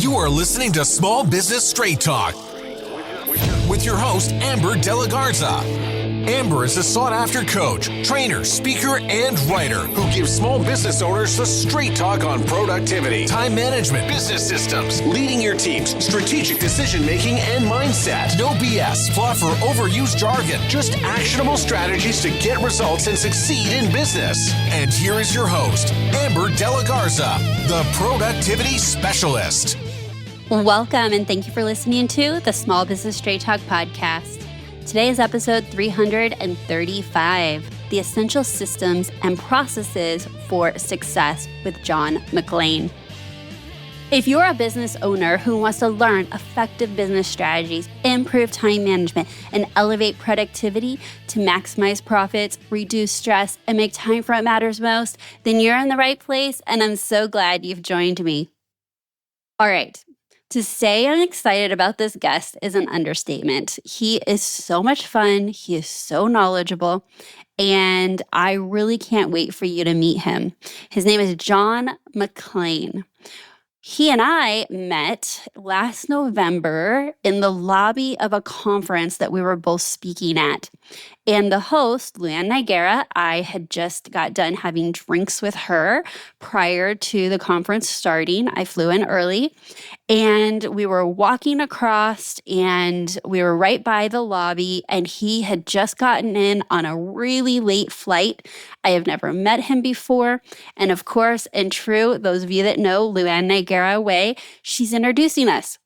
You are listening to Small Business Straight Talk with your host, Amber Delegates. Amber is a sought-after coach, trainer, speaker, and writer who gives small business owners the straight talk on productivity, time management, business systems, leading your teams, strategic decision-making, and mindset. No BS, fluff, or overused jargon. Just actionable strategies to get results and succeed in business. And here is your host, Amber Delegates, the productivity specialist. Welcome, and thank you for listening to the Small Business Straight Talk podcast. Today is episode 335, The Essential Systems and Processes for Success with John McClain. If you're a business owner who wants to learn effective business strategies, improve time management, and elevate productivity to maximize profits, reduce stress, and make time for what matters most, then you're in the right place, and I'm so glad you've joined me. All right. To say I'm excited about this guest is an understatement. He is so much fun. He is so knowledgeable, and I really can't wait for you to meet him. His name is John McClain. He and I met last November in the lobby of a conference that we were both speaking at. And the host, Luann Nigera, I had just got done having drinks with her prior to the conference starting. I flew in early, and we were walking across, and we were right by the lobby, and he had just gotten in on a really late flight. I have never met him before. And of course, in true, those of you that know Luann Nigera way, she's introducing us.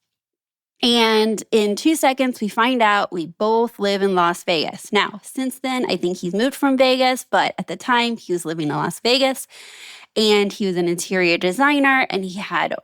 And in 2 seconds, we find out we both live in Las Vegas. Now, since then, I think he's moved from Vegas, but at the time, he was living in Las Vegas. And he was an interior designer, and he had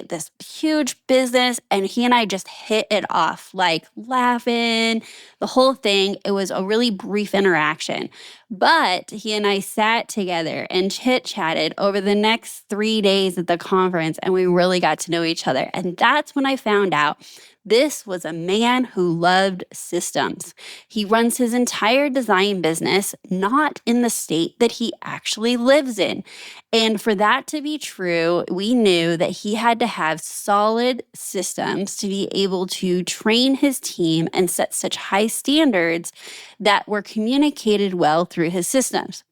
this huge business, and he and I just hit it off, like laughing, the whole thing. It was a really brief interaction. But he and I sat together and chit-chatted over the next 3 days at the conference, and we really got to know each other. And that's when I found out this was a man who loved systems. He runs his entire design business not in the state that he actually lives in. And for that to be true, we knew that he had to have solid systems to be able to train his team and set such high standards that were communicated well through his systems.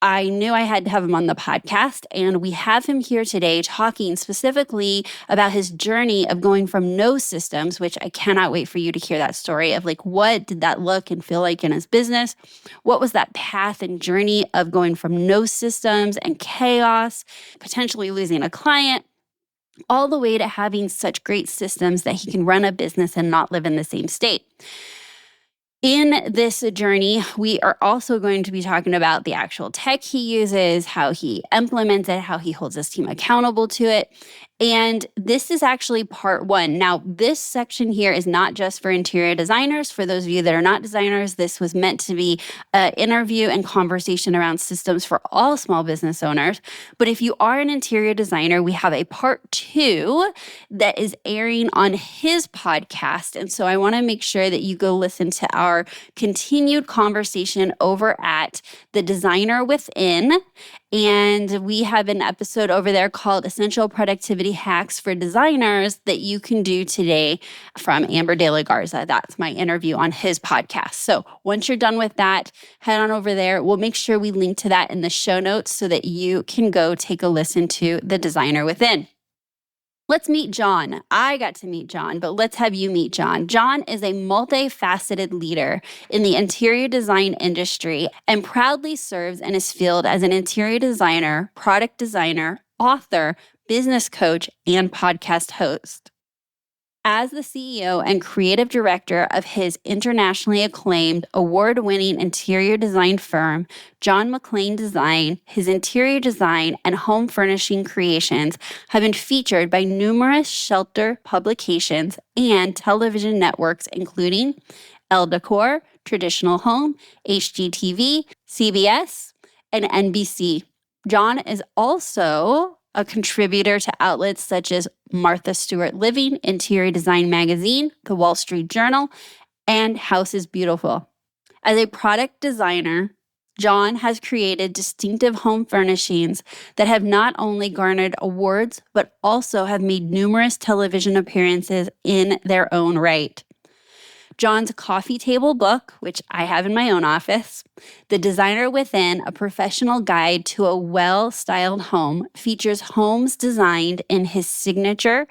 I knew I had to have him on the podcast, and we have him here today talking specifically about his journey of going from no systems, which I cannot wait for you to hear that story of like, what did that look and feel like in his business? What was that path and journey of going from no systems and chaos, potentially losing a client, all the way to having such great systems that he can run a business and not live in the same state. In this journey, we are also going to be talking about the actual tech he uses, how he implements it, how he holds his team accountable to it. And this is actually part one. Now, this section here is not just for interior designers. For those of you that are not designers, this was meant to be an interview and conversation around systems for all small business owners. But if you are an interior designer, we have a part two that is airing on his podcast. And so I want to make sure that you go listen to our continued conversation over at The Designer Within. And we have an episode over there called Essential Productivity Hacks for Designers that you can do today from Amber Delegates. That's my interview on his podcast. So once you're done with that, head on over there. We'll make sure we link to that in the show notes so that you can go take a listen to The Designer Within. Let's meet John. I got to meet John, but let's have you meet John. John is a multifaceted leader in the interior design industry and proudly serves in his field as an interior designer, product designer, author, business coach, and podcast host. As the CEO and creative director of his internationally acclaimed, award-winning interior design firm, John McClain Design, his interior design and home furnishing creations have been featured by numerous shelter publications and television networks, including Elle Decor, Traditional Home, HGTV, CBS, and NBC. John is also a contributor to outlets such as Martha Stewart Living, Interior Design Magazine, The Wall Street Journal, and House is Beautiful. As a product designer, John has created distinctive home furnishings that have not only garnered awards, but also have made numerous television appearances in their own right. John's coffee table book, which I have in my own office, The Designer Within, a professional guide to a well-styled home, features homes designed in his signature,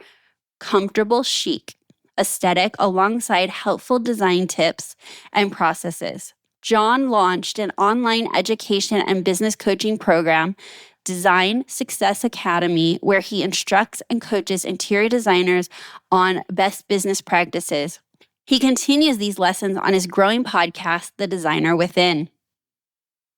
comfortable chic aesthetic alongside helpful design tips and processes. John launched an online education and business coaching program, Design Success Academy, where he instructs and coaches interior designers on best business practices. He continues these lessons on his growing podcast, The Designer Within.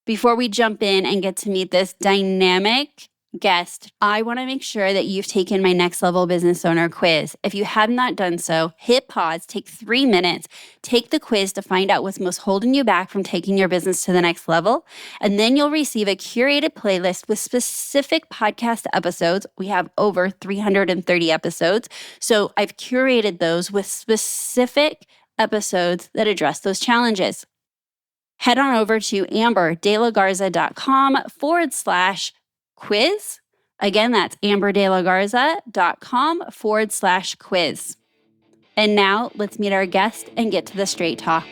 Before we jump in and get to meet this dynamic guest, I want to make sure that you've taken my Next Level Business Owner quiz. If you have not done so, hit pause, take 3 minutes, take the quiz to find out what's most holding you back from taking your business to the next level. And then you'll receive a curated playlist with specific podcast episodes. We have over 330 episodes. So I've curated those with specific episodes that address those challenges. Head on over to amberdelagarza.com/quiz. Again, that's amberdelagarza.com/quiz. And now let's meet our guest and get to the straight talk.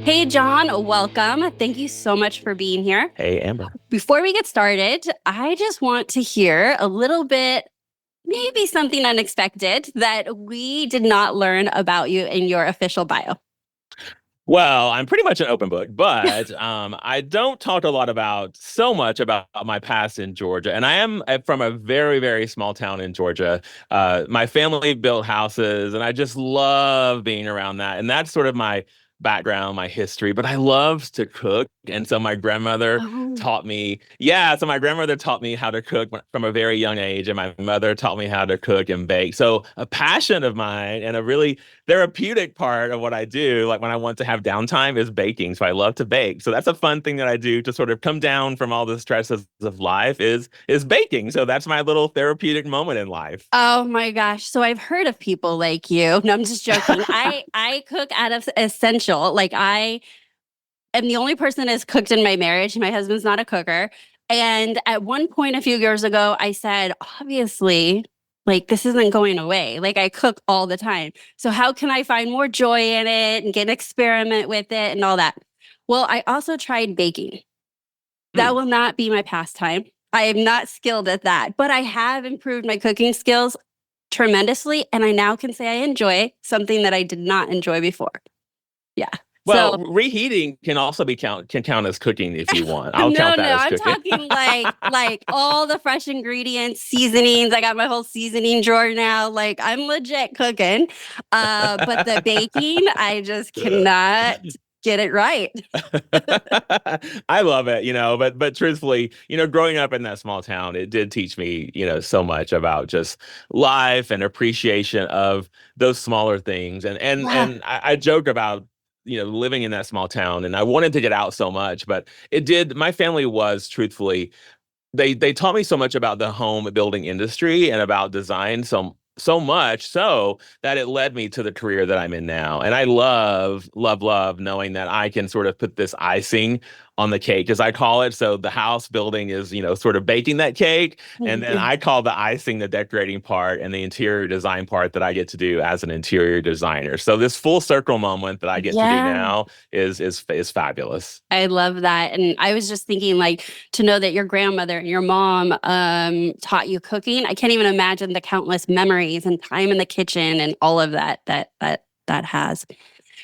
Hey, John, welcome. Thank you so much for being here. Hey, Amber. Before we get started, I just want to hear a little bit, maybe something unexpected that we did not learn about you in your official bio. Well, I'm pretty much an open book, but I don't talk so much about my past in Georgia. And I am from a very, very small town in Georgia. My family built houses, and I just love being around that. And that's sort of my background, my history. But I love to cook. And so my grandmother taught me how to cook from a very young age. And my mother taught me how to cook and bake. So a passion of mine and a really therapeutic part of what I do, like when I want to have downtime, is baking. So I love to bake. So that's a fun thing that I do to sort of come down from all the stresses of life is baking. So that's my little therapeutic moment in life. Oh my gosh. So I've heard of people like you. No, I'm just joking. I cook out of essential. Like I am the only person that's cooked in my marriage. My husband's not a cooker. And at one point a few years ago, I said, obviously, like this isn't going away. Like I cook all the time. So how can I find more joy in it and get experiment with it and all that? Well, I also tried baking. That will not be my pastime. I am not skilled at that, but I have improved my cooking skills tremendously. And I now can say I enjoy something that I did not enjoy before. Yeah. Well, reheating can also count as cooking if you want. I'll count that as cooking. I'm talking like all the fresh ingredients, seasonings. I got my whole seasoning drawer now. Like I'm legit cooking. But the baking, I just cannot get it right. I love it, but truthfully, growing up in that small town, it did teach me, so much about just life and appreciation of those smaller things. And I joke about living in that small town, and I wanted to get out so much, but my family was truthfully, they taught me so much about the home building industry and about design, so much so that it led me to the career that I'm in now. And I love knowing that I can sort of put this icing on the cake, as I call it. So the house building is, sort of baking that cake. And then I call the icing the decorating part, and the interior design part that I get to do as an interior designer. So this full circle moment that I get to do now is fabulous. I love that. And I was just thinking, like, to know that your grandmother and your mom taught you cooking. I can't even imagine the countless memories and time in the kitchen and all of that has.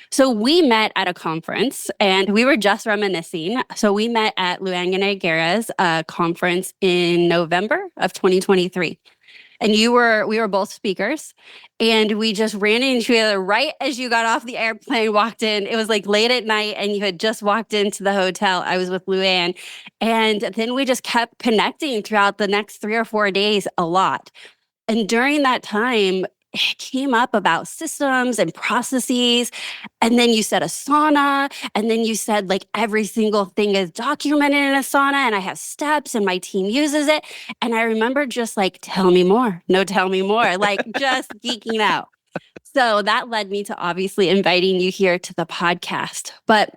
So we met at a conference, and we were just reminiscing. So we met at Luangane Guerra's conference in November of 2023. And we were both speakers, and we just ran into each other right as you got off the airplane, walked in. It was like late at night, and you had just walked into the hotel. I was with Luann. And then we just kept connecting throughout the next 3 or 4 days a lot. And during that time, it came up about systems and processes. And then you said a sauna. And then you said like every single thing is documented in a sauna, and I have steps and my team uses it. And I remember just like, tell me more. No, tell me more. Like just geeking out. So that led me to obviously inviting you here to the podcast. But,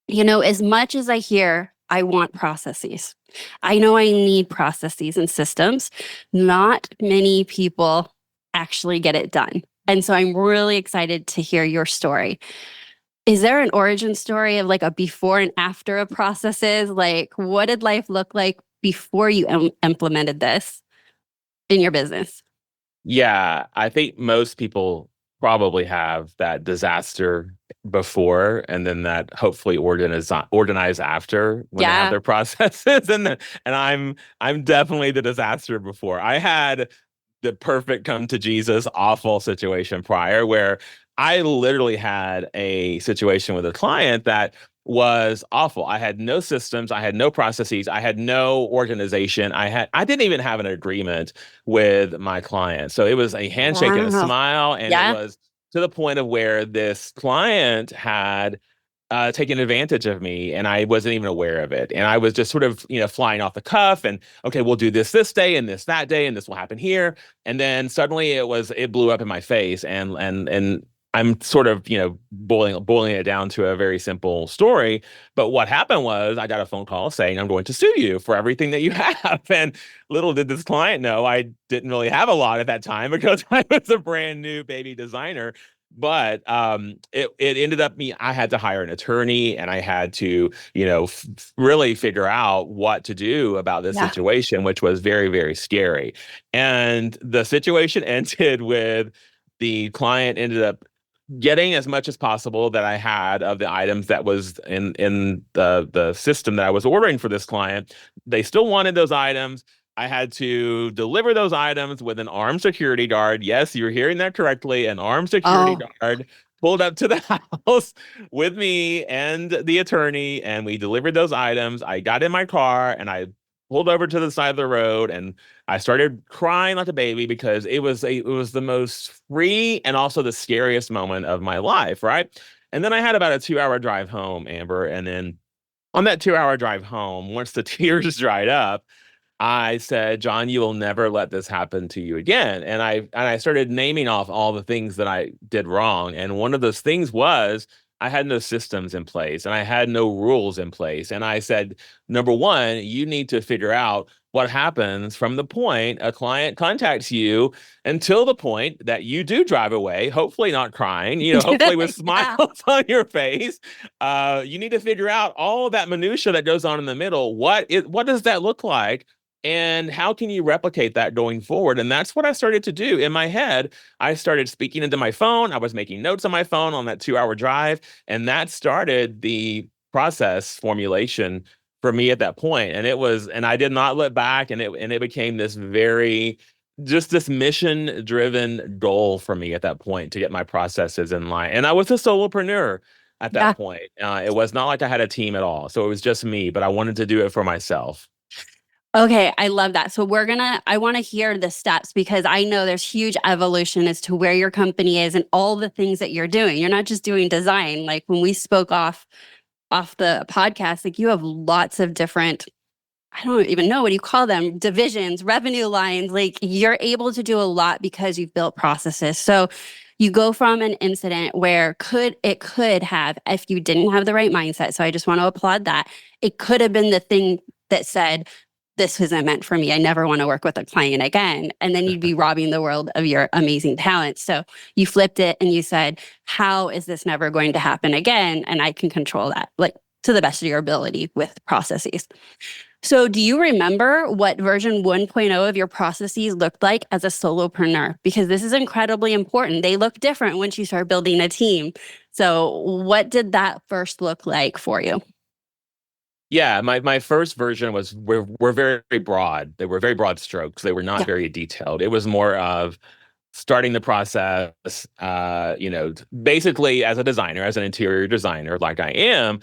as much as I hear, I want processes. I know I need processes and systems. Not many people actually get it done. And so I'm really excited to hear your story. Is there an origin story of like a before and after of processes? Like, what did life look like before you implemented this in your business? Yeah, I think most people probably have that disaster before and then that hopefully organize after when they have Yeah. their processes. And I'm definitely the disaster before. I had the perfect come to Jesus awful situation prior where I literally had a situation with a client that was awful. I had no systems, I had no processes, I had no organization. I didn't even have an agreement with my client. So it was a handshake and a Wow. smile, and it Yeah. was to the point of where this client had taken advantage of me and I wasn't even aware of it. And I was just sort of, flying off the cuff and okay, we'll do this day and this that day and this will happen here. And then suddenly it blew up in my face and I'm sort of, boiling it down to a very simple story. But what happened was I got a phone call saying, I'm going to sue you for everything that you have. And little did this client know I didn't really have a lot at that time because I was a brand new baby designer. But it ended up me. I had to hire an attorney, and I had to, really figure out what to do about this Yeah. situation, which was very, very scary. And the situation ended with the client ended up getting as much as possible that I had of the items that was in the system that I was ordering for this client. They still wanted those items. I had to deliver those items with an armed security guard. Yes, you're hearing that correctly. An armed security Oh, guard pulled up to the house with me and the attorney, and we delivered those items. I got in my car and I pulled over to the side of the road and I started crying like a baby because it was the most free and also the scariest moment of my life, right? And then I had about a 2-hour drive home, Amber, and then on that 2-hour drive home, once the tears dried up, I said, John, you will never let this happen to you again. And I started naming off all the things that I did wrong. And one of those things was I had no systems in place and I had no rules in place. And I said, number one, you need to figure out what happens from the point a client contacts you until the point that you do drive away, hopefully not crying, hopefully with yeah. smiles on your face. You need to figure out all of that minutia that goes on in the middle. What does that look like? And how can you replicate that going forward? And that's what I started to do in my head. I started speaking into my phone. I was making notes on my phone on that 2-hour drive. And that started the process formulation for me at that point. And I did not look back. And it became just this mission driven goal for me at that point to get my processes in line. And I was a solopreneur at that Yeah. point. It was not like I had a team at all. So it was just me, but I wanted to do it for myself. Okay, I love that. So I want to hear the steps because I know there's huge evolution as to where your company is and all the things that you're doing. You're not just doing design. Like when we spoke off the podcast, like you have lots of different, I don't even know what do you call them, divisions, revenue lines. Like you're able to do a lot because you've built processes. So you go from an incident where it could have, if you didn't have the right mindset. So I just want to applaud that. It could have been the thing that said, this wasn't meant for me. I never want to work with a client again. And then you'd be robbing the world of your amazing talent. So you flipped it and you said, how is this never going to happen again? And I can control that, like to the best of your ability with processes. So do you remember what version 1.0 of your processes looked like as a solopreneur? Because this is incredibly important. They look different once you start building a team. So what did that first look like for you? Yeah, my first version were very broad. They were very broad strokes. They were not Yeah. very detailed. It was more of starting the process, basically as a designer, as an interior designer, like I am,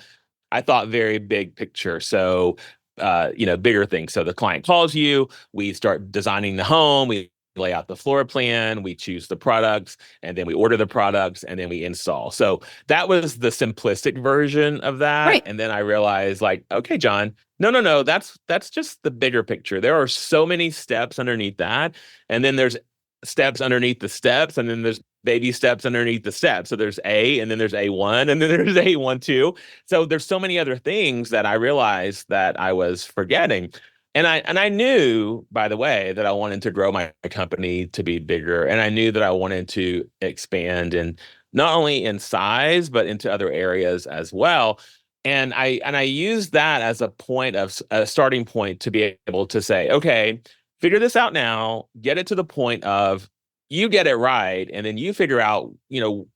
I thought very big picture. So, bigger things. So the client calls you, we start designing the home, we lay out the floor plan, we choose the products, and then we order the products, and then we install. So that was the simplistic version of that. Right. And then I realized, like, okay, John, no, that's just the bigger picture. There are so many steps underneath that, and then there's steps underneath the steps, and then there's baby steps underneath the steps. So there's A, and then there's A1, and then there's A1, 2. So there's so many other things that I realized that I was forgetting. And I knew, by the way, that I wanted to grow my company to be bigger. And I knew that I wanted to expand, and not only in size, but into other areas as well. And I used that as a starting point to be able to say, okay, figure this out now, get it to the point of you get it right, and then you figure out,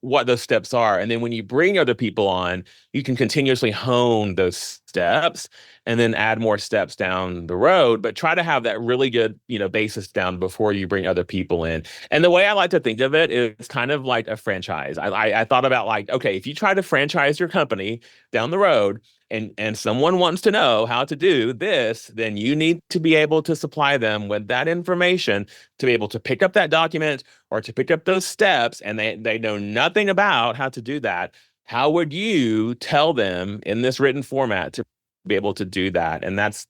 what those steps are. And then when you bring other people on, you can continuously hone those steps and then add more steps down the road, but try to have that really good, basis down before you bring other people in. And the way I like to think of it is kind of like a franchise. I thought about, like, okay, if you try to franchise your company down the road, and someone wants to know how to do this, then you need to be able to supply them with that information to be able to pick up that document or to pick up those steps, and they know nothing about how to do that. How would you tell them in this written format to be able to do that? And that's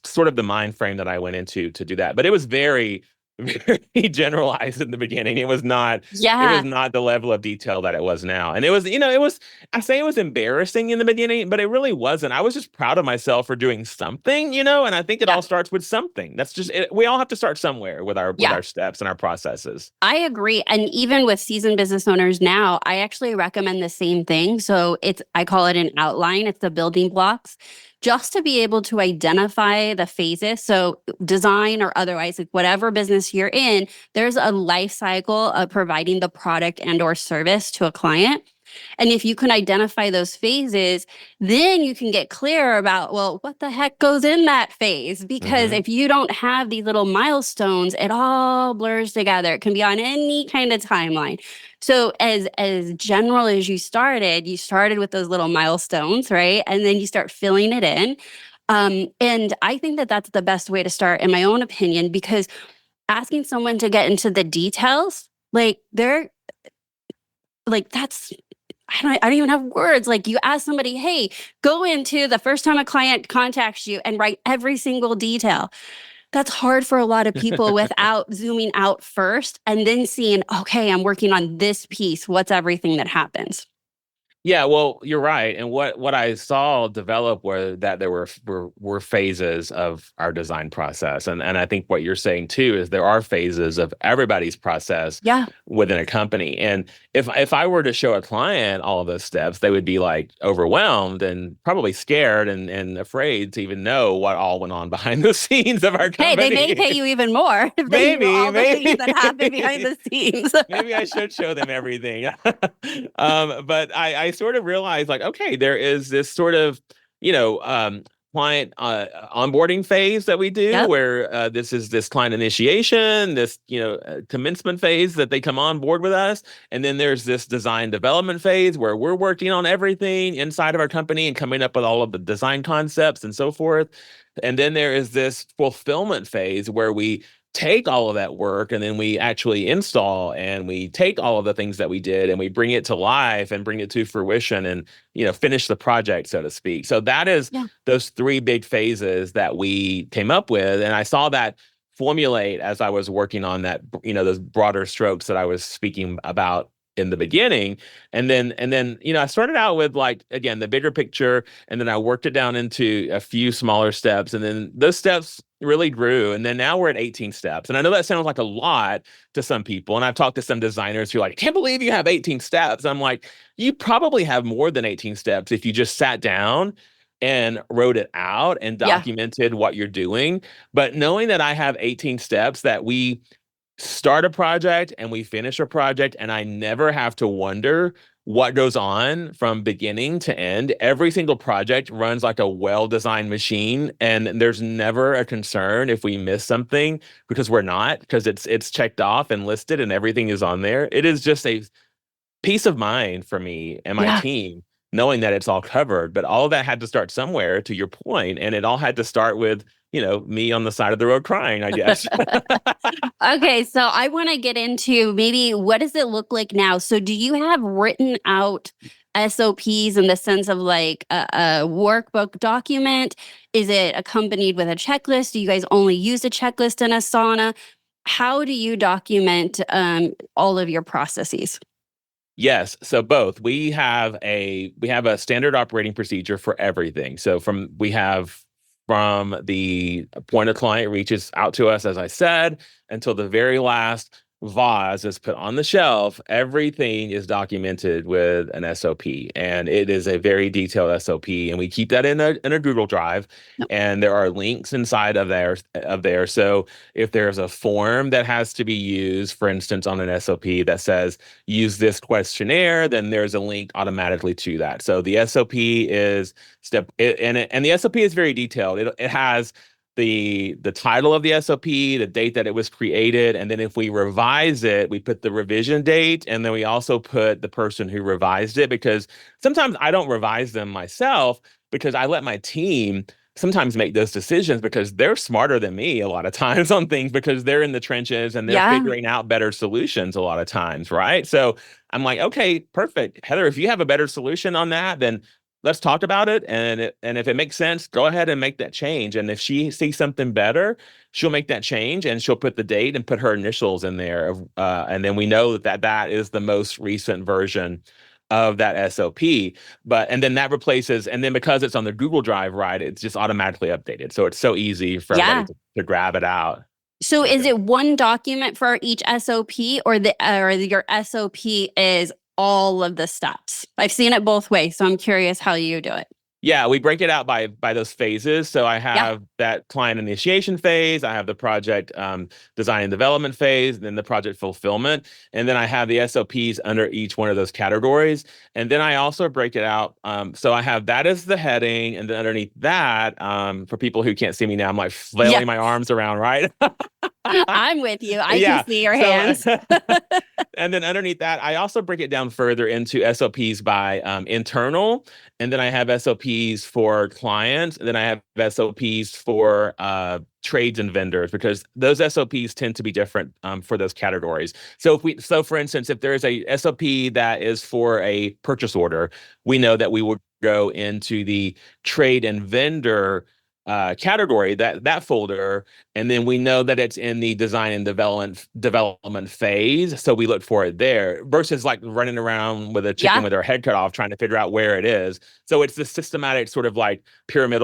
sort of the mind frame that I went into to do that. But it was very, very generalized in the beginning. It was not the level of detail that it was now. And I say it was embarrassing in the beginning, but it really wasn't. I was just proud of myself for doing something, and I think it all starts with something. That's just it. We all have to start somewhere with our steps and our processes. I agree. And even with seasoned business owners now, I actually recommend the same thing. So I call it an outline. It's the building blocks, just to be able to identify the phases. So design or otherwise, like whatever business you're in, there's a life cycle of providing the product and or service to a client. And if you can identify those phases, then you can get clear about, well, what the heck goes in that phase? Because if you don't have these little milestones, it all blurs together. It can be on any kind of timeline. So as general as you started with those little milestones, right? And then you start filling it in. And I think that that's the best way to start, in my own opinion, because asking someone to get into the details, that's, I don't even have words. Like, you ask somebody, hey, go into the first time a client contacts you and write every single detail. That's hard for a lot of people without zooming out first and then seeing, okay, I'm working on this piece. What's everything that happens? Yeah, well, you're right. And what I saw develop were that there were phases of our design process. And I think what you're saying too is there are phases of everybody's process within a company. And if I were to show a client all of those steps, they would be like overwhelmed and probably scared and afraid to even know what all went on behind the scenes of our company. Hey, they may pay you even more if they knew all the things that happen behind the scenes. Maybe I should show them everything. But I sort of realized, like, okay, there is this sort of, client onboarding phase that we do where this is this client initiation, this, commencement phase that they come on board with us. And then there's this design development phase where we're working on everything inside of our company and coming up with all of the design concepts and so forth. And then there is this fulfillment phase where we take all of that work and then we actually install, and we take all of the things that we did and we bring it to life and bring it to fruition and, finish the project, so to speak. So that is those three big phases that we came up with. And I saw that formulate as I was working on that, those broader strokes that I was speaking about in the beginning. And then, I started out with, like, again, the bigger picture, and then I worked it down into a few smaller steps. And then those steps really grew. And then now we're at 18 steps. And I know that sounds like a lot to some people. And I've talked to some designers who are like, I can't believe you have 18 steps. I'm like, you probably have more than 18 steps if you just sat down and wrote it out and documented what you're doing. But knowing that I have 18 steps, that we start a project and we finish a project, and I never have to wonder what goes on from beginning to end. Every single project runs like a well-designed machine, and there's never a concern if we miss something, because it's checked off and listed and everything is on there. It is just a peace of mind for me and my team, knowing that it's all covered. But all of that had to start somewhere, to your point, and it all had to start with, me on the side of the road crying, I guess. Okay, so I want to get into, maybe, what does it look like now? So do you have written out SOPs in the sense of like a workbook document? Is it accompanied with a checklist? Do you guys only use a checklist in Asana? How do you document all of your processes? Yes, so both. We have a standard operating procedure for everything. So from the point a client reaches out to us, as I said, until the very last vase is put on the shelf, everything is documented with an SOP, and it is a very detailed SOP, and we keep that in a Google Drive, Yep. and there are links inside of there. So if there's a form that has to be used, for instance, on an SOP that says use this questionnaire, then there's a link automatically to that. So the SOP is and the SOP is very detailed. It has the title of the SOP, the date that it was created, and then if we revise it, we put the revision date, and then we also put the person who revised it, because sometimes I don't revise them myself because I let my team sometimes make those decisions because they're smarter than me a lot of times on things, because they're in the trenches and they're Yeah. figuring out better solutions a lot of times, right? So I'm like, okay, perfect. Heather, if you have a better solution on that, then let's talk about it. And if it makes sense, go ahead and make that change. And if she sees something better, she'll make that change, and she'll put the date and put her initials in there. And then we know that is the most recent version of that SOP. And then that replaces, and then because it's on the Google Drive, right, it's just automatically updated. So it's so easy for everybody Yeah. to grab it out. So is Okay. it one document for each SOP, or your SOP is all of the steps? I've seen it both ways, so I'm curious how you do it. Yeah, we break it out by those phases. So I Yeah. have that client initiation phase, I have the project design and development phase, and then the project fulfillment, and then I have the SOPs under each one of those categories. And then I also break it out. So I have that as the heading, and then underneath that, for people who can't see me now, I'm like flailing Yeah. my arms around, right? I'm with you. I Yeah. can see your So, hands. and then underneath that, I also break it down further into SOPs by internal, and then I have SOPs for clients, and then I have SOPs for trades and vendors, because those SOPs tend to be different for those categories. So for instance, if there is a SOP that is for a purchase order, we know that we will go into the trade and vendor category, that folder, and then we know that it's in the design and development phase, so we look for it there, versus like running around with a chicken Yeah. with our head cut off trying to figure out where it is. So it's the systematic sort of like pyramid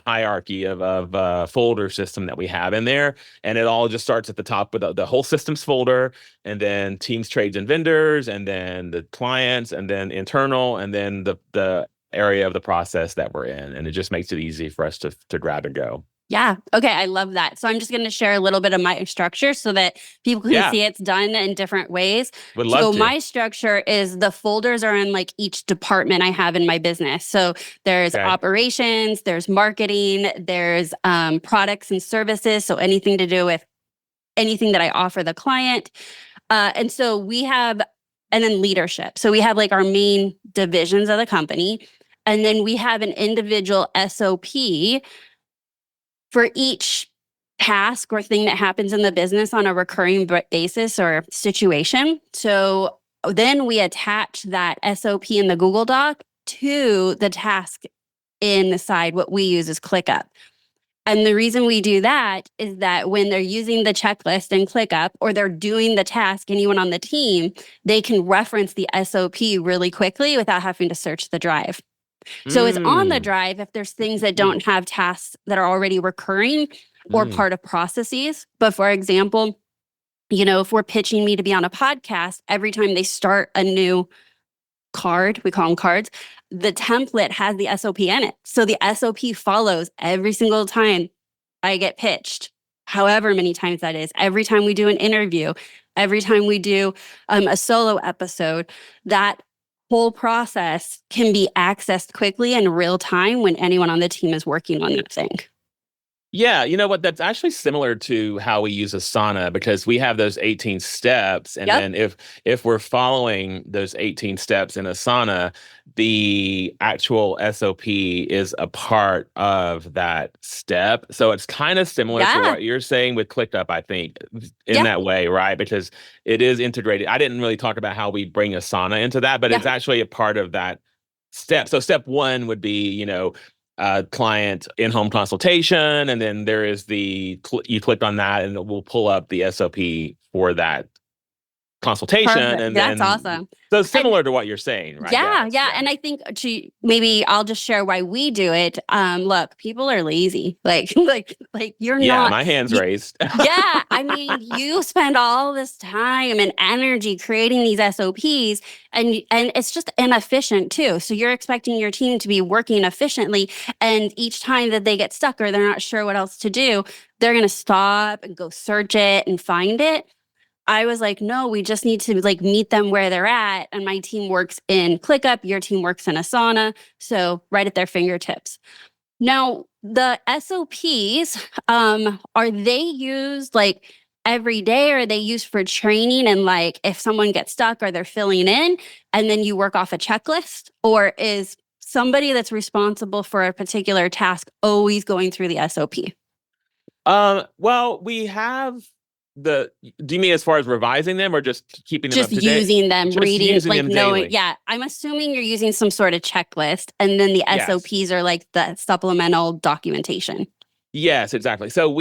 hierarchy of folder system that we have in there, and it all just starts at the top with the whole systems folder, and then teams, trades, and vendors, and then the clients, and then internal, and then the area of the process that we're in, and it just makes it easy for us to grab and go. Yeah. Okay. I love that. So I'm just going to share a little bit of my structure so that people can Yeah, see it's done in different ways. would So love to. my structure is the folders are in like each department I have in my business. So there's Okay. operations, there's marketing, there's products and services. So anything to do with anything that I offer the client. And so we have, and then leadership. So we have like our main divisions of the company. And then we have an individual SOP for each task or thing that happens in the business on a recurring basis or situation. So then we attach that SOP in the Google Doc to the task inside what we use is ClickUp. And the reason we do that is that when they're using the checklist in ClickUp, or they're doing the task, anyone on the team, they can reference the SOP really quickly without having to search the drive. So it's on the Mm, drive if there's things that don't have tasks that are already recurring or mm, part of processes. But for example, if we're pitching me to be on a podcast, every time they start a new card, we call them cards, the template has the SOP in it. So the SOP follows every single time I get pitched, however many times that is, every time we do an interview, every time we do a solo episode, that whole process can be accessed quickly in real time when anyone on the team is working on that thing. Yeah, you know what? That's actually similar to how we use Asana, because we have those 18 steps, and Yep. then if we're following those 18 steps in Asana, the actual SOP is a part of that step. So it's kind of similar to Yeah. what you're saying with ClickUp, I think, in Yeah. that way, right? Because it is integrated. I didn't really talk about how we bring Asana into that, but Yeah. it's actually a part of that step. So step one would be, client in-home consultation, and then there is you click on that, and it will pull up the SOP for that consultation. Perfect. And That's then, awesome. so And similar to what you're saying, right? yeah. And I think maybe I'll just share why we do it. Look, people are lazy. Like you're Yeah, not. my hand's raised. Yeah, I mean, you spend all this time and energy creating these SOPs, and it's just inefficient too. So you're expecting your team to be working efficiently, and each time that they get stuck or they're not sure what else to do, they're going to stop and go search it and find it. I was like, no, we just need to like meet them where they're at. And my team works in ClickUp, your team works in Asana. So right at their fingertips. Now, the SOPs, are they used like every day? Or are they used for training? And like if someone gets stuck or they're filling in and then you work off a checklist? Or is somebody that's responsible for a particular task always going through the SOP? Well, we have do you mean as far as revising them or just keeping them Just up to date? using them, Just reading, using like them knowing. daily. Yeah, I'm assuming you're using some sort of checklist, and then the Yes. SOPs are like the supplemental documentation. Yes, exactly. So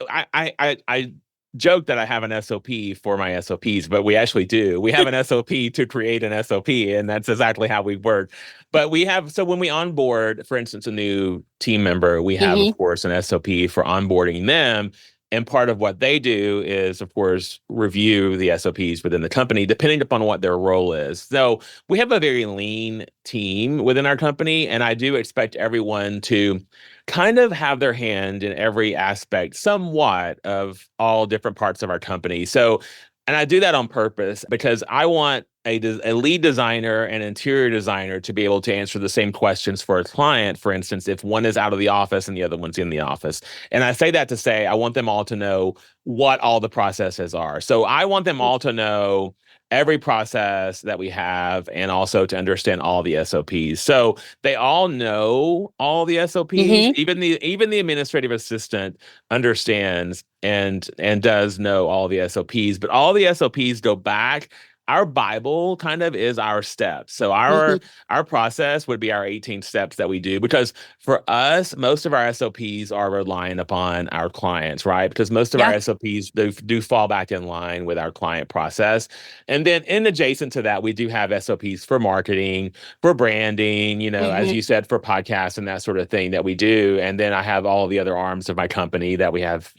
I joke that I have an SOP for my SOPs, but we actually do. We have an SOP to create an SOP, and that's exactly how we work. But so when we onboard, for instance, a new team member, we have, Mm-hmm. of course, an SOP for onboarding them. And part of what they do is, of course, review the SOPs within the company, depending upon what their role is. So we have a very lean team within our company, and I do expect everyone to kind of have their hand in every aspect, somewhat, of all different parts of our company. So, and I do that on purpose because I want a lead designer and interior designer to be able to answer the same questions for a client. For instance, if one is out of the office and the other one's in the office. And I say that to say I want them all to know what all the processes are. So I want them all to know every process that we have and also to understand all the SOPs. So they all know all the SOPs. Mm-hmm. Even the administrative assistant understands and does know all the SOPs, but all the SOPs go back. Our Bible kind of is our steps. So Mm-hmm. our process would be our 18 steps that we do, because for us, most of our SOPs are relying upon our clients, right? Because most of our Yeah. SOPs do fall back in line with our client process. And then in adjacent to that, we do have SOPs for marketing, for branding, as Mm-hmm. you said, for podcasts and that sort of thing that we do. And then I have all the other arms of my company that we have,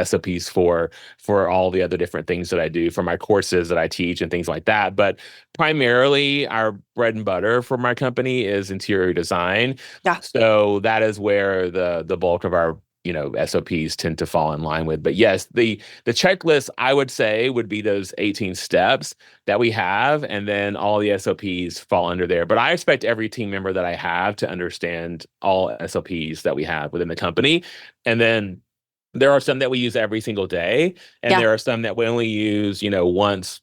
SOPs for all the other different things that I do, for my courses that I teach and things like that. But primarily our bread and butter for my company is interior design. Yeah. So that is where the bulk of our SOPs tend to fall in line with. But yes, the checklist, I would say, would be those 18 steps that we have, and then all the SOPs fall under there. But I expect every team member that I have to understand all SOPs that we have within the company. And then there are some that we use every single day, and Yeah. there are some that we only use, once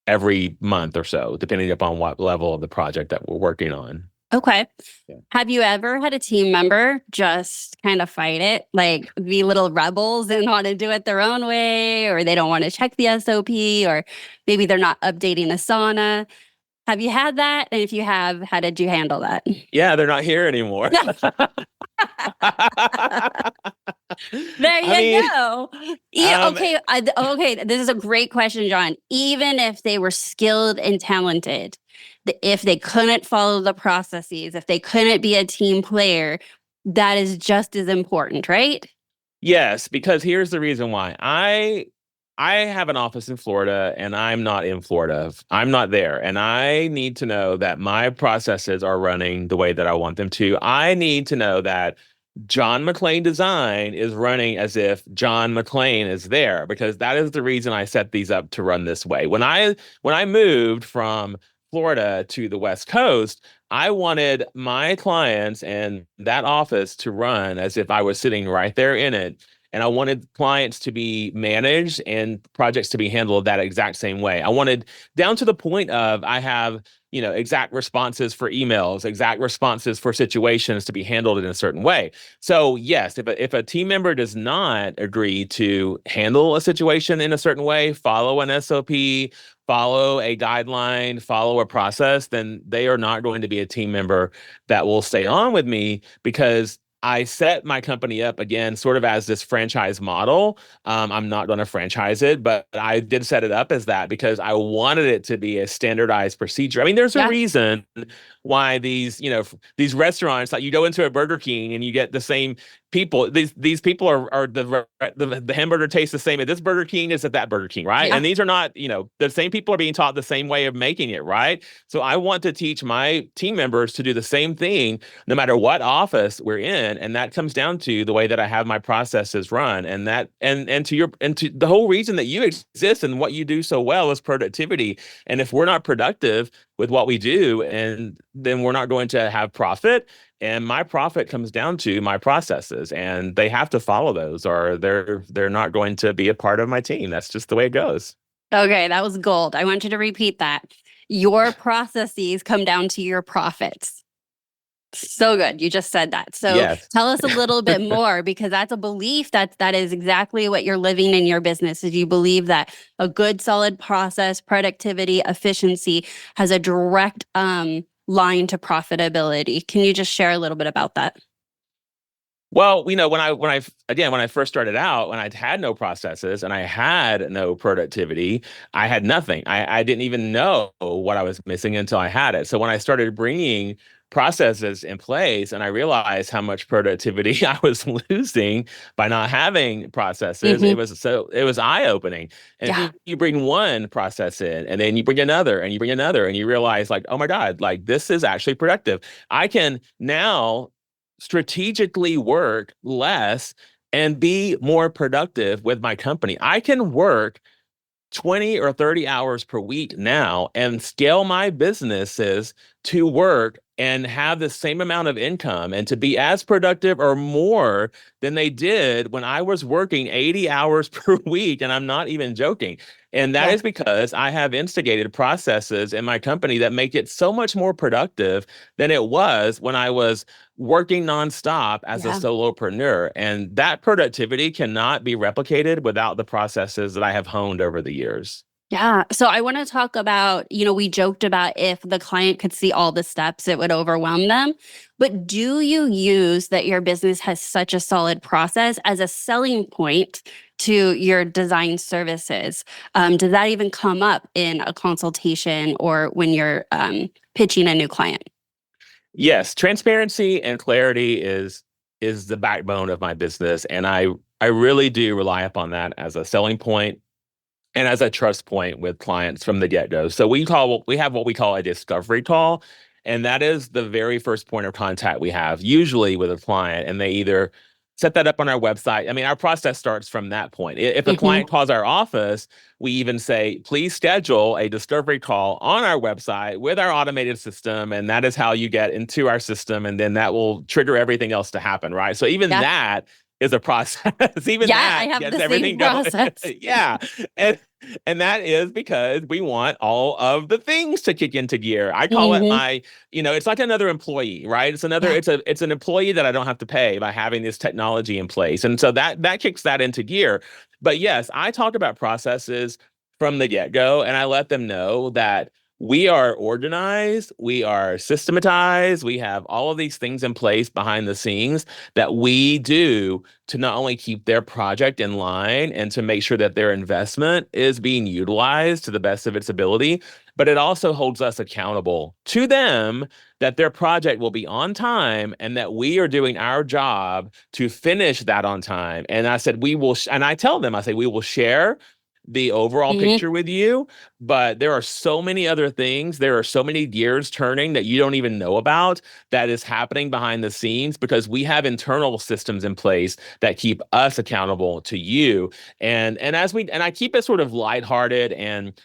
every month or so, depending upon what level of the project that we're working on. Okay. Yeah. Have you ever had a team member just kind of fight it, like be little rebels and want to do it their own way, or they don't want to check the SOP, or maybe they're not updating Asana? Have you had that? And if you have, how did you handle that? Yeah, they're not here anymore. There I you mean, go. Yeah, um, okay. Okay. This is a great question, John. Even if they were skilled and talented, if they couldn't follow the processes, if they couldn't be a team player, that is just as important, right? yes, because here's the reason why. I have an office in Florida and I'm not in Florida. I'm not there. And I need to know that my processes are running the way that I want them to. I need to know that John McClain Design is running as if John McClain is there, because that is the reason I set these up to run this way. When I moved from Florida to the West Coast, I wanted my clients and that office to run as if I was sitting right there in it. And I wanted clients to be managed and projects to be handled that exact same way. I wanted, down to the point of, I have exact responses for emails, exact responses for situations to be handled in a certain way. So yes, if a team member does not agree to handle a situation in a certain way, follow an SOP, follow a guideline, follow a process, then they are not going to be a team member that will stay on with me, because I set my company up again, sort of as this franchise model. I'm not going to franchise it, but I did set it up as that because I wanted it to be a standardized procedure. I mean, there's a Yeah. reason why these restaurants, like you go into a Burger King and you get the same people. These people are the hamburger tastes the same at this Burger King as at that Burger King, right? Yeah. And these are not, the same people are being taught the same way of making it, right? So I want to teach my team members to do the same thing no matter what office we're in. And that comes down to the way that I have my processes run. And that and to the whole reason that you exist and what you do so well is productivity. And if we're not productive with what we do, and then we're not going to have profit. And my profit comes down to my processes, and they have to follow those, or they're not going to be a part of my team. That's just the way it goes. Okay, that was gold. I want you to repeat that. Your processes come down to your profits. So good. You just said that. So Yes. tell us a little bit more, because that's a belief that is exactly what you're living in your business. Is you believe that a good, solid process, productivity, efficiency has a direct line to profitability. Can you just share a little bit about that? Well, when I first started out, when I had no processes and I had no productivity, I had nothing. I didn't even know what I was missing until I had it. So when I started bringing processes in place and I realized how much productivity I was losing by not having processes, Mhm. it was eye-opening. And Yeah. you bring one process in and then you bring another and you bring another and you realize like, oh my God, like this is actually productive. I can now strategically work less and be more productive with my company. I can work 20 or 30 hours per week now and scale my businesses to work and have the same amount of income and to be as productive or more than they did when I was working 80 hours per week. And I'm not even joking. And that Yeah. is because I have instigated processes in my company that make it so much more productive than it was when I was working nonstop as a Yeah. solopreneur. And that productivity cannot be replicated without the processes that I have honed over the years. Yeah. So I want to talk about, we joked about if the client could see all the steps, it would overwhelm them. But do you use that your business has such a solid process as a selling point to your design services? Does that even come up in a consultation or when you're pitching a new client? Yes, transparency and clarity is the backbone of my business, and I really do rely upon that as a selling point and as a trust point with clients from the get-go. So we have what we call a discovery call, and that is the very first point of contact we have, usually with a client, and they either set that up on our website. I mean, our process starts from that point. If a Hmm. client calls our office, we even say, please schedule a discovery call on our website with our automated system, and that is how you get into our system, and then that will trigger everything else to happen, right? So even Yeah. that is a process. Even Yeah, I that have gets the same everything going. process. Yeah. And that is because we want all of the things to kick into gear. I call it Hmm. it's like another employee, right? Yeah. It's an employee that I don't have to pay by having this technology in place. And so that kicks that into gear. But yes, I talk about processes from the get-go, and I let them know that we are organized, we are systematized, we have all of these things in place behind the scenes that we do to not only keep their project in line and to make sure that their investment is being utilized to the best of its ability, but it also holds us accountable to them that their project will be on time and that we are doing our job to finish that on time. And I said, and I tell them, I say, we will share the overall Hmm. picture with you, but there are so many other things. There are so many gears turning that you don't even know about that is happening behind the scenes because we have internal systems in place that keep us accountable to you. And I keep it sort of lighthearted and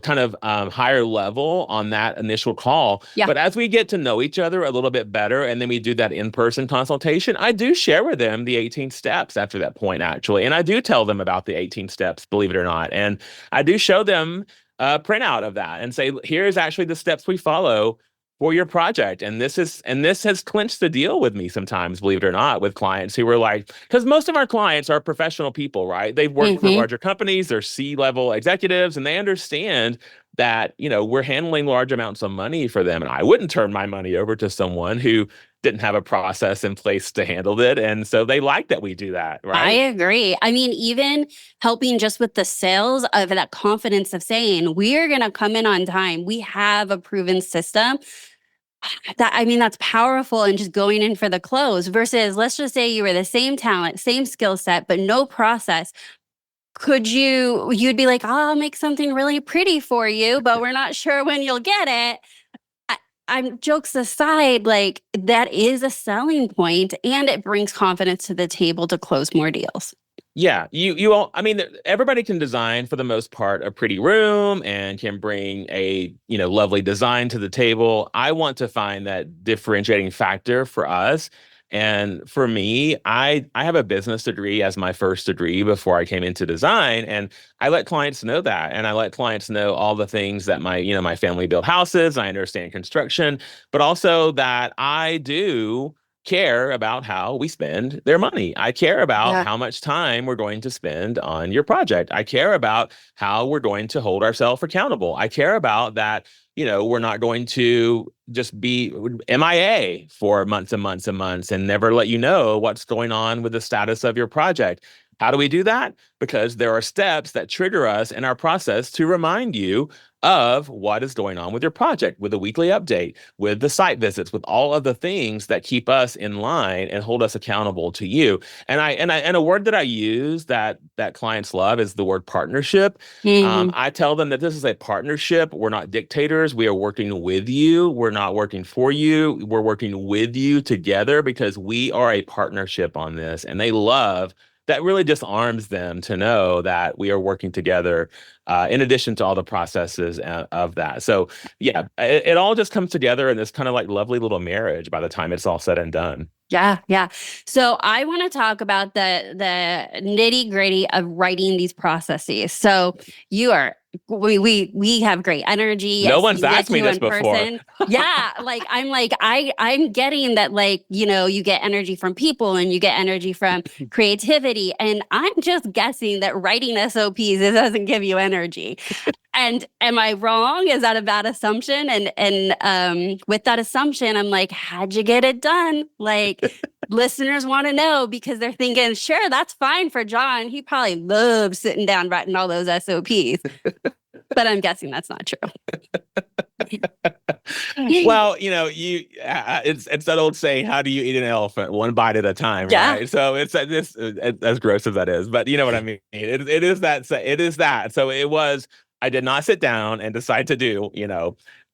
kind of higher level on that initial call. Yeah. But as we get to know each other a little bit better, and then we do that in-person consultation, I do share with them the 18 steps after that point, actually. And I do tell them about the 18 steps, believe it or not. And I do show them a printout of that and say, here's actually the steps we follow for your project. And this has clinched the deal with me sometimes, believe it or not, with clients who were like, because most of our clients are professional people, right? They've worked for Hmm. larger companies, they're C-level executives, and they understand that, we're handling large amounts of money for them. And I wouldn't turn my money over to someone who didn't have a process in place to handle it. And so they like that we do that, I right? agree. I mean, even helping just with the sales of that confidence of saying, we're going to come in on time. We have a proven system. That's powerful, and just going in for the close versus, let's just say you were the same talent, same skill set, but no process. You'd be like, oh, I'll make something really pretty for you, but we're not sure when you'll get it. I'm jokes aside, like that is a selling point, and it brings confidence to the table to close more deals. Yeah, you all. I mean, everybody can design for the most part a pretty room and can bring a lovely design to the table. I want to find that differentiating factor for us. And for me, I have a business degree as my first degree before I came into design, and I let clients know that, and I let clients know all the things that my family built houses. I understand construction, but also that I do care about how we spend their money. I care about Yeah. how much time we're going to spend on your project. I care about how we're going to hold ourselves accountable. I care about that, we're not going to just be MIA for months and months and months and never let you know what's going on with the status of your project. How do we do that? Because there are steps that trigger us in our process to remind you of what is going on with your project, with a weekly update, with the site visits, with all of the things that keep us in line and hold us accountable to you. And a word that I use that clients love is the word partnership. Mhm. I tell them that this is a partnership. We're not dictators. We are working with you. We're not working for you. We're working with you together because we are a partnership on this. And they love that. Really just arms them to know that we are working together in addition to all the processes of that. So yeah, it all just comes together in this kind of like lovely little marriage by the time it's all said and done. Yeah, yeah. So I want to talk about the nitty gritty of writing these processes. So you are we have great energy. No I've one's seen you asked me two this in before. person. Yeah, I'm getting that, like, you get energy from people and you get energy from creativity, and I'm just guessing that writing SOPs, it doesn't give you energy. And am I wrong? Is that a bad assumption? And with that assumption, I'm like, how'd you get it done? Like, listeners want to know because they're thinking, sure, that's fine for John. He probably loves sitting down writing all those SOPs. But I'm guessing that's not true. Well, it's that old saying, how do you eat an elephant? One bite at a time, Yeah. right? So it's this as gross as that is, but you know what I mean. It is that. It is that. So it was. I did not sit down and decide to do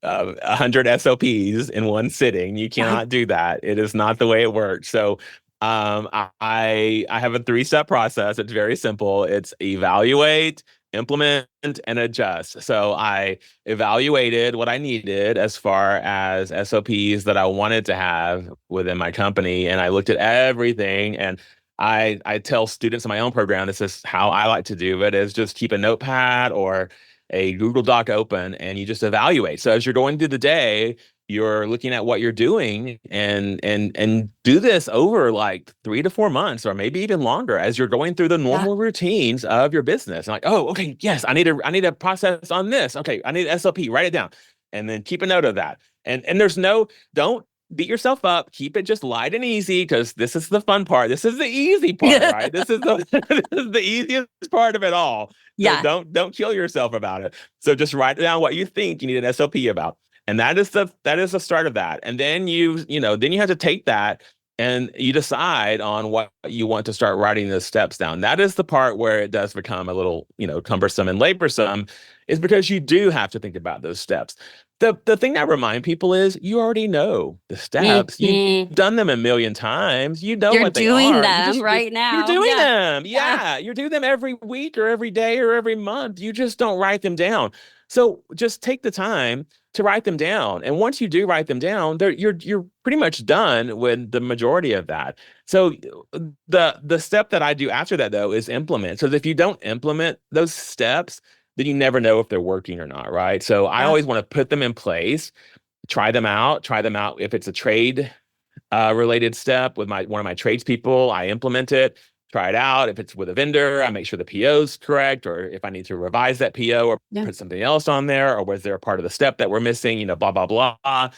100 SOPs in one sitting. You Yeah. cannot do that. It is not the way it works. So I have a 3-step process. It's very simple. It's evaluate, implement, and adjust. So I evaluated what I needed as far as SOPs that I wanted to have within my company. And I looked at everything, and I tell students in my own program, this is how I like to do it, is just keep a notepad or a Google Doc open and you just evaluate. So as you're going through the day, you're looking at what you're doing and do this over like 3 to 4 months or maybe even longer as you're going through the Yeah. normal routines of your business. Like, oh, okay, yes, I need a process on this. Okay, I need an SOP, write it down. And then keep a note of that. And don't beat yourself up. Keep it just light and easy because this is the fun part. This is the easy part, right? This is the this is the easiest part of it all. So Yeah. don't kill yourself about it. So just write down what you think you need an SOP about. And that is the start of that. And then then you have to take that and you decide on what you want to start writing the steps down. That is the part where it does become a little, cumbersome and laborsome, is because you do have to think about those steps. The thing that I remind people is you already know the steps. You've Mhm. done them a million times. You know You're what they doing are. them right You're now. doing Yeah. them. Yeah. Yeah, you're doing them every week or every day or every month. You just don't write them down. So just take the time to write them down. And once you do write them down, you're pretty much done with the majority of that. So the step that I do after that though is implement. So if you don't implement those steps, then you never know if they're working or not, right? So I Yeah. always want to put them in place, try them out. If it's a trade related step with one of my tradespeople, I implement it. try it out. If it's with a vendor, I make sure the PO's correct, or if I need to revise that PO or put something else on there, or was there a part of the step that we're missing, blah, blah, blah.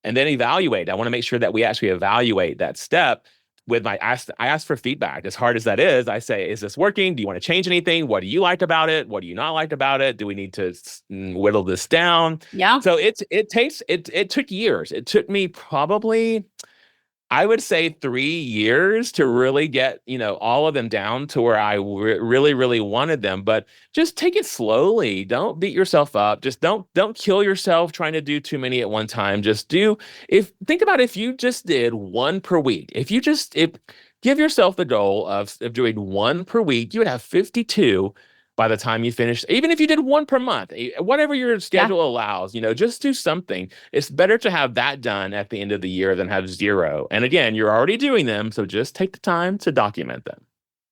And then evaluate. I want to make sure that we actually evaluate that step with I ask for feedback. As hard as that is, I say, is this working? Do you want to change anything? What do you like about it? What do you not like about it? Do we need to whittle this down? Yeah. So it took years. It took me probably, I would say, 3 years to really get, all of them down to where I really, really wanted them. But just take it slowly. Don't beat yourself up. Just don't kill yourself trying to do too many at one time. Just think about if you just did one per week. If give yourself the goal of doing one per week, you would have 52 by the time you finish. Even if you did one per month, whatever your schedule allows, just do something. It's better to have that done at the end of the year than have zero. And again, you're already doing them, so just take the time to document them.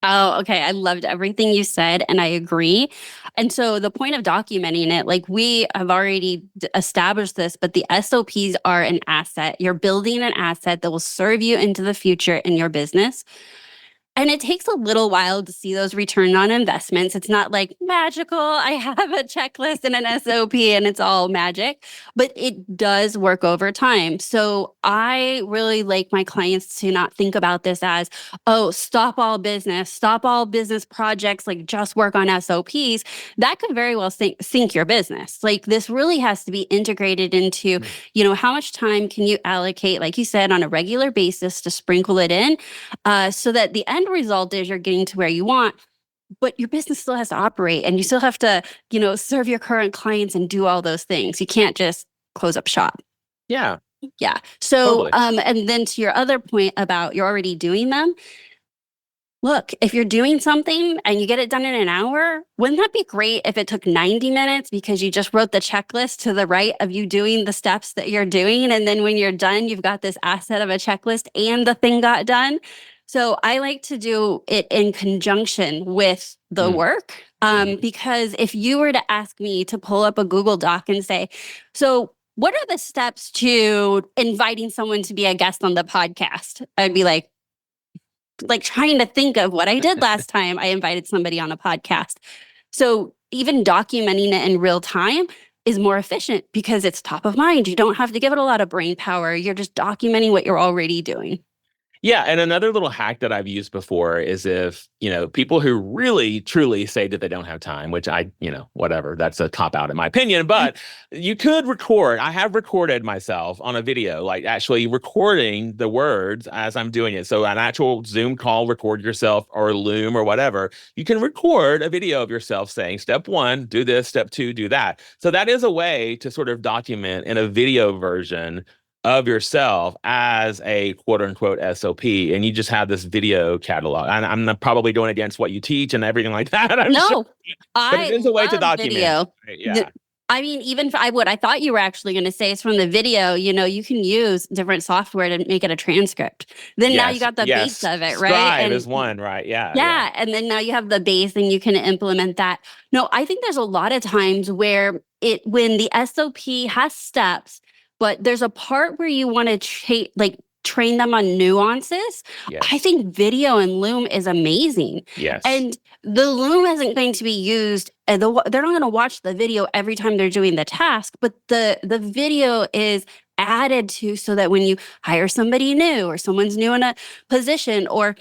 Oh, okay. I loved everything you said, and I agree. And so the point of documenting it, like we have already established this, but the SOPs are an asset. You're building an asset that will serve you into the future in your business. And it takes a little while to see those return on investments. It's not like magical. I have a checklist and an SOP and it's all magic, but it does work over time. So I really like my clients to not think about this as, oh, stop all business projects, like just work on SOPs. That could very well sink your business. Like this really has to be integrated into, how much time can you allocate, like you said, on a regular basis to sprinkle it in, so that the end result is you're getting to where you want, but your business still has to operate and you still have to, serve your current clients and do all those things. You can't just close up shop. Yeah. Yeah. So, totally. And then to your other point about you're already doing them. Look, if you're doing something and you get it done in an hour, wouldn't that be great if it took 90 minutes because you just wrote the checklist to the right of you doing the steps that you're doing? And then when you're done, you've got this asset of a checklist and the thing got done. So I like to do it in conjunction with the work, because if you were to ask me to pull up a Google Doc and say, so what are the steps to inviting someone to be a guest on the podcast? I'd be like trying to think of what I did last time I invited somebody on a podcast. So even documenting it in real time is more efficient because it's top of mind. You don't have to give it a lot of brain power. You're just documenting what you're already doing. Yeah. And another little hack that I've used before is if, people who really, truly say that they don't have time, which whatever, that's a cop out in my opinion, but you could record. I have recorded myself on a video, like actually recording the words as I'm doing it. So an actual Zoom call, record yourself, or Loom or whatever. You can record a video of yourself saying, step 1, do this, step 2, do that. So that is a way to sort of document in a video version of yourself as a quote unquote SOP, and you just have this video catalog. And I'm not probably going against what you teach and everything like that. I'm sure. But it is a way to document. Video. Right? Yeah. I mean, even if I thought you were actually going to say it's from the video, you can use different software to make it a transcript. Then now you got the base of it, right? Scribe is one, right? Yeah. Yeah. And then now you have the base and you can implement that. No, I think there's a lot of times where when the SOP has steps, but there's a part where you want to train them on nuances. Yes. I think video and Loom is amazing. Yes. And the Loom isn't going to be used. They're not going to watch the video every time they're doing the task, but the video is added to so that when you hire somebody new or someone's new in a position or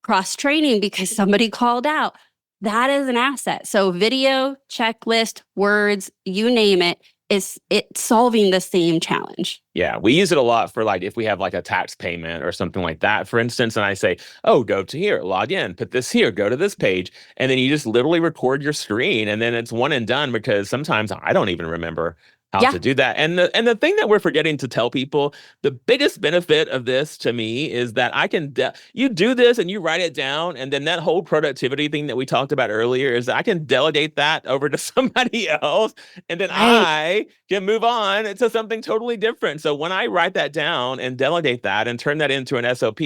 cross-training because somebody called out, that is an asset. So video, checklist, words, you name it, it's solving the same challenge. Yeah, we use it a lot for if we have a tax payment or something like that, for instance, and I say, oh, go to here, log in, put this here, go to this page, and then you just literally record your screen, and then it's one and done because sometimes I don't even remember how to do that. And the thing that we're forgetting to tell people, the biggest benefit of this to me is that I can, you do this and you write it down. And then that whole productivity thing that we talked about earlier is I can delegate that over to somebody else. And then I can move on to something totally different. So when I write that down and delegate that and turn that into an SOP,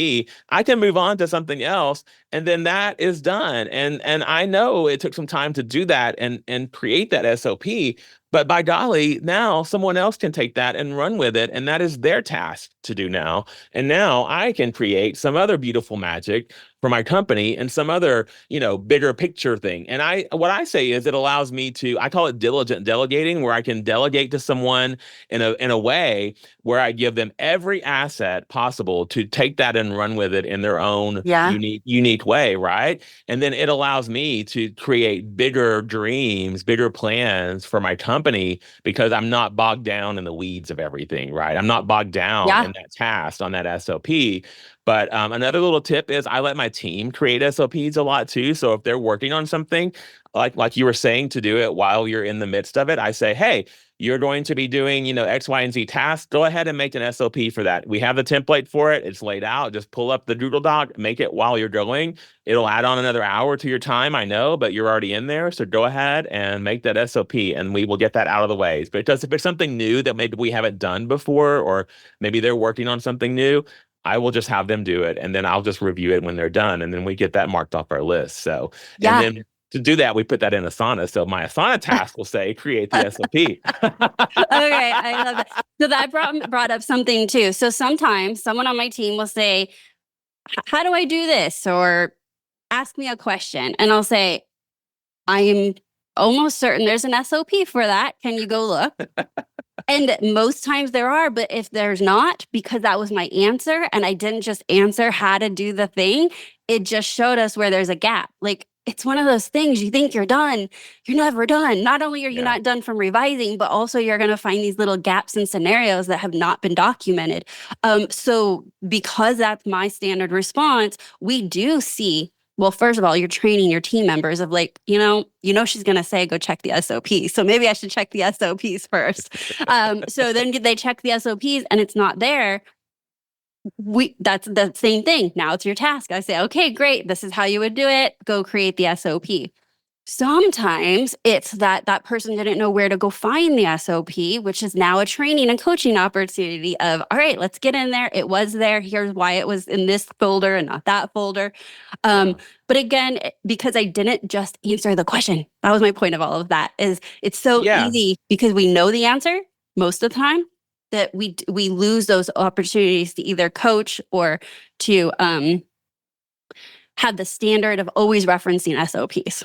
I can move on to something else. And then that is done. And I know it took some time to do that and create that SOP. But by golly, now someone else can take that and run with it. And that is their task to do now. And now I can create some other beautiful magic for my company and some other, bigger picture thing. And what I say is it allows me to, I call it diligent delegating, where I can delegate to someone in a way where I give them every asset possible to take that and run with it in their own Yeah. unique way, right? And then it allows me to create bigger dreams, bigger plans for my company because I'm not bogged down in the weeds of everything, right? I'm not bogged down in that task on that SOP. But another little tip is I let my team create SOPs a lot too. So if they're working on something, like you were saying, to do it while you're in the midst of it, I say, hey, you're going to be doing, X, Y, and Z tasks. Go ahead and make an SOP for that. We have the template for it. It's laid out. Just pull up the Doodle Doc, make it while you're going. It'll add on another hour to your time, I know, but you're already in there. So go ahead and make that SOP and we will get that out of the way. But if it's something new that maybe we haven't done before, or maybe they're working on something new, I will just have them do it, and then I'll just review it when they're done, and then we get that marked off our list. So, and then to do that, we put that in Asana. So my Asana task will say, create the SOP. Okay, I love that. So that brought up something too. So sometimes someone on my team will say, how do I do this? Or ask me a question. And I'll say, I am almost certain there's an SOP for that. Can you go look? And most times there are, but if there's not, because that was my answer and I didn't just answer how to do the thing, it just showed us where there's a gap. Like, it's one of those things, you think you're done, you're never done. Not only are you not done from revising, but also you're going to find these little gaps in scenarios that have not been documented. So because that's my standard response, we do see, well, first of all, you're training your team members of like, she's going to say, go check the SOPs. So maybe I should check the SOPs first. So then they check the SOPs and it's not there. That's the same thing. Now it's your task. I say, okay, great. This is how you would do it. Go create the SOP. Sometimes it's that person didn't know where to go find the SOP, which is now a training and coaching opportunity of, all right, let's get in there. It was there. Here's why it was in this folder and not that folder. But again, because I didn't just answer the question, that was my point of all of that, is it's so easy because we know the answer most of the time that we lose those opportunities to either coach or to have the standard of always referencing SOPs.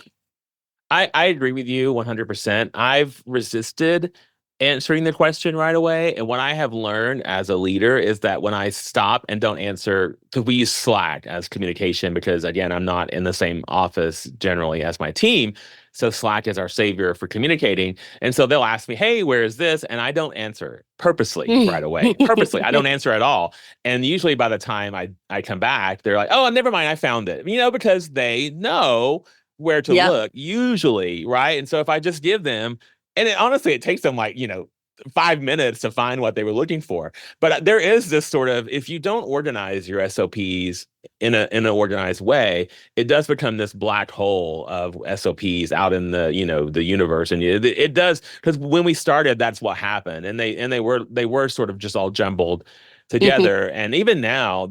I agree with you 100%. I've resisted answering the question right away. And what I have learned as a leader is that when I stop and don't answer, because we use Slack as communication, because again, I'm not in the same office generally as my team. So Slack is our savior for communicating. And so they'll ask me, hey, where is this? And I don't answer purposely right away. Purposely. I don't answer at all. And usually by the time I come back, they're like, oh, never mind. I found it, because they know where to look usually. Right. And so if I just give them, and honestly, it takes them 5 minutes to find what they were looking for. But there is this sort of, if you don't organize your SOPs in an organized way, it does become this black hole of SOPs out in the, the universe. And it does, because when we started, that's what happened. And they were sort of just all jumbled together. And even now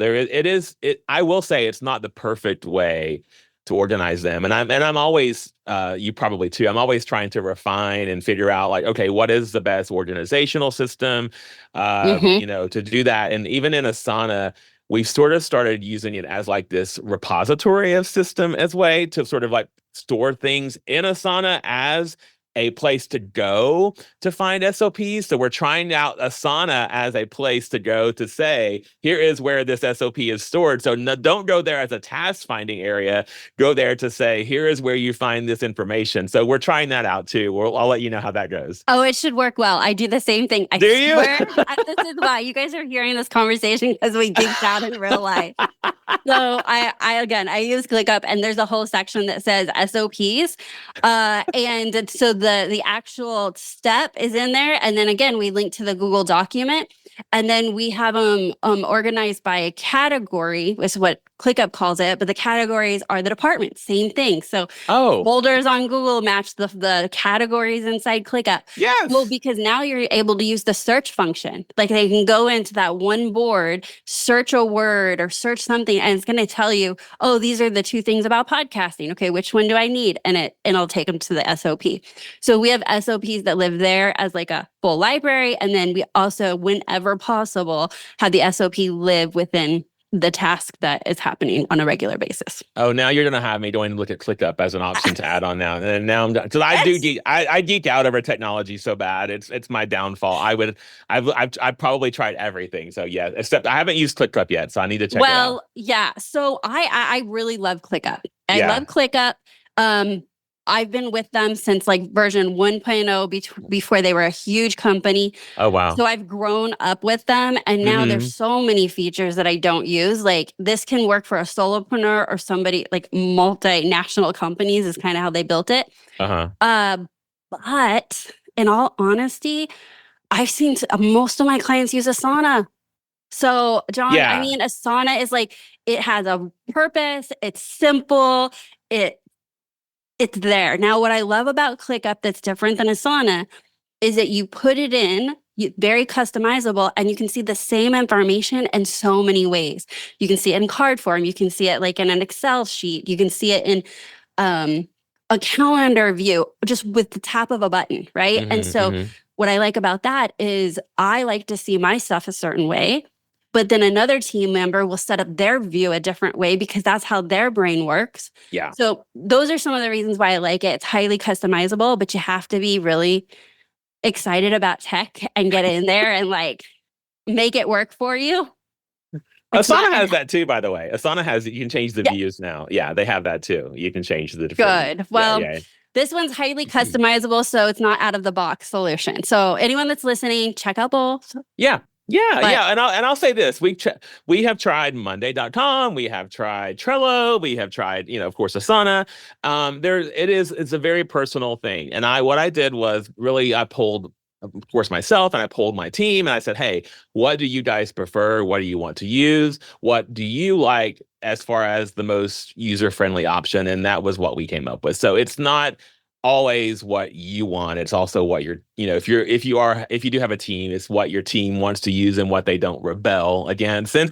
I will say it's not the perfect way to organize them. And I'm always, you probably too, I'm always trying to refine and figure out okay, what is the best organizational system, to do that. And even in Asana, we've sort of started using it as this repository of system as way to sort of store things in Asana as a place to go to find SOPs. So we're trying out Asana as a place to go to say, here is where this SOP is stored. So don't go there as a task finding area. Go there to say, here is where you find this information. So we're trying that out too. I'll let you know how that goes. Oh, it should work well. I do the same thing. I swear, this is why you guys are hearing this conversation, because we geeked out in real life. So I use ClickUp, and there's a whole section that says SOPs. And so the actual step is in there. And then again, we link to the Google document, and then we have them organized by a category, which is what ClickUp calls it, but the categories are the departments. Same thing. So Oh, folders on Google match the categories inside ClickUp. yes. Well, because now you're able to use the search function. Like they can go into that one board, search a word or search something, and it's going to tell you, oh, these are the two things about podcasting. Okay, which one do I need? And it'll take them to the SOP. So we have SOPs that live there as like a full library. And then we also, whenever possible, have the SOP live within the task that is happening on a regular basis. Oh, now you're gonna have me going to look at ClickUp as an option to add on now, and now I'm because I geek out over technology so bad. It's my downfall. I've probably tried everything. So yeah, except I haven't used ClickUp yet, so I need to check it out. Well, yeah. So I really love ClickUp. I Yeah. love ClickUp. I've been with them since like version 1.0 before they were a huge company. Oh wow. So I've grown up with them, and now there's so many features that I don't use. Like this can work for a solopreneur or somebody like multinational companies is kind of how they built it. But in all honesty, I've seen most of my clients use Asana. So John, Yeah. I mean, Asana is like, it has a purpose. It's simple. It's there. Now, what I love about ClickUp that's different than Asana is that you put it in, very customizable, and you can see the same information in so many ways. You can see it in card form. You can see it like in an Excel sheet. You can see it in a calendar view, just with the tap of a button, right? And so what I like about that is I like to see my stuff a certain way, but then another team member will set up their view a different way because that's how their brain works. Yeah. So those are some of the reasons why I like it. It's highly customizable, but you have to be really excited about tech and get in there and like make it work for you. Asana has that too, by the way. Asana has, you can change the views now. Yeah, they have that too. You can change the different. Good. Well, yeah. This one's highly customizable, so it's not out of the box solution. So anyone that's listening, check out both. Yeah. And I'll say this: we have tried Monday.com, we have tried Trello, we have tried, of course, Asana. It's a very personal thing. And what I did was really I polled, of course, myself, and I polled my team, and I said, hey, what do you guys prefer? What do you want to use? What do you like as far as the most user-friendly option? And that was what we came up with. So it's not always what you want. It's also what if you do have a team, it's what your team wants to use and what they don't rebel against. And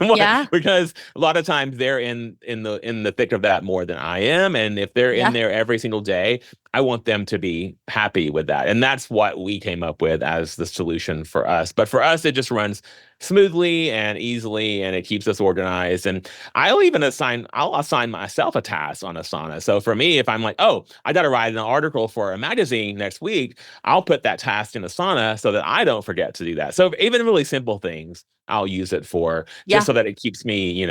because a lot of times they're in the thick of that more than I am. And if they're in there every single day, I want them to be happy with that. And that's what we came up with as the solution for us. But for us, it just runs smoothly and easily, and it keeps us organized. And I'll assign myself a task on Asana. So for me, if I'm like, oh, I got to write an article for a magazine next week, I'll put that task in Asana so that I don't forget to do that. So even really simple things, I'll use it for just so that it keeps me,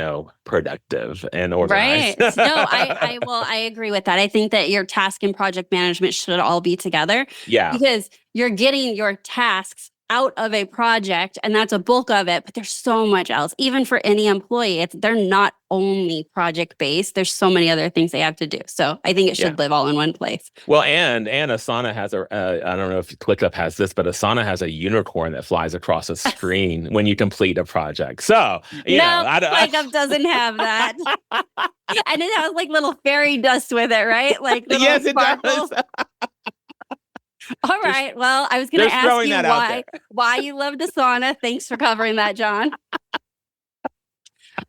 productive and organized. Right. No, I agree with that. I think that your task and project management should all be together. Yeah. Because you're getting your tasks out of a project, and that's a bulk of it, but there's so much else. Even for any employee, they're not only project-based. There's so many other things they have to do. So I think it should live all in one place. Well, and Asana has I don't know if ClickUp has this, but Asana has a unicorn that flies across a screen when you complete a project. So, ClickUp doesn't have that. And it has like little fairy dust with it, right? Like yes, sparkles. It does. All right. Well, I was going to ask you why you loved Asana. Thanks for covering that, John.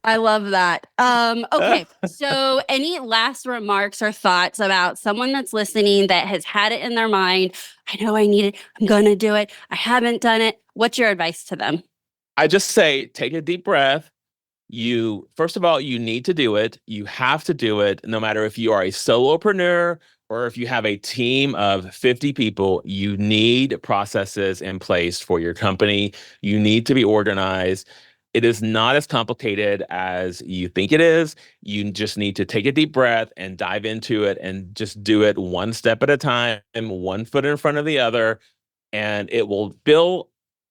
I love that. Okay. So any last remarks or thoughts about someone that's listening that has had it in their mind? I know I need it. I'm going to do it. I haven't done it. What's your advice to them? I just say, take a deep breath. First of all, you need to do it. You have to do it. No matter if you are a solopreneur or if you have a team of 50 people, you need processes in place for your company. You need to be organized. It is not as complicated as you think it is. You just need to take a deep breath and dive into it and just do it one step at a time, one foot in front of the other. And it will feel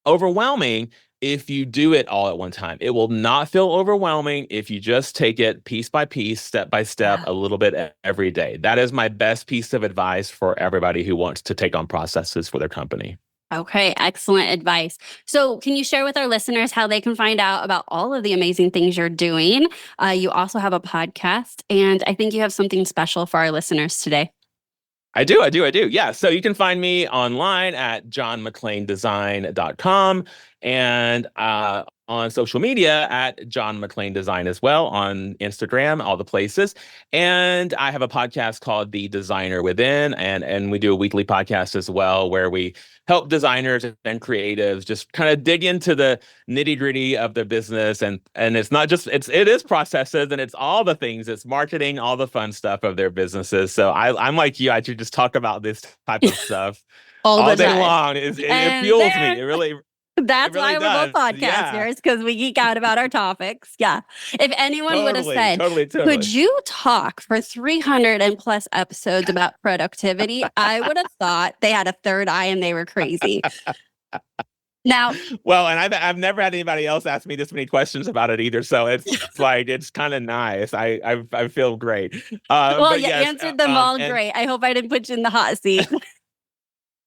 overwhelming if you do it all at one time. It will not feel overwhelming if you just take it piece by piece, step by step, a little bit every day. That is my best piece of advice for everybody who wants to take on processes for their company. Okay, excellent advice. So, can you share with our listeners how they can find out about all of the amazing things you're doing? You also have a podcast, and I think you have something special for our listeners today. I do. Yeah. So you can find me online at johnmcclaindesign.com and on social media at John McClain Design as well on Instagram, all the places. And I have a podcast called The Designer Within, and we do a weekly podcast as well where we help designers and creatives just kind of dig into the nitty-gritty of their business, and it's not just it is processes, and it's all the things, it's marketing, all the fun stuff of their businesses. So I'm like you, I should just talk about this type of stuff All all the day time. long. It And fuels me. there, It that's really why we're both does. Yeah. podcasters, because we geek out about our topics. Yeah. If anyone would have Totally, said, totally, could totally. you talk for 300 and plus episodes about productivity? I would have thought they had a third eye and they were crazy. Now, Well, and I've never had anybody else ask me this many questions about it either. So it's like it's kind of nice. I feel great. well, But you yes, answered them all and great. I hope I didn't put you in the hot seat.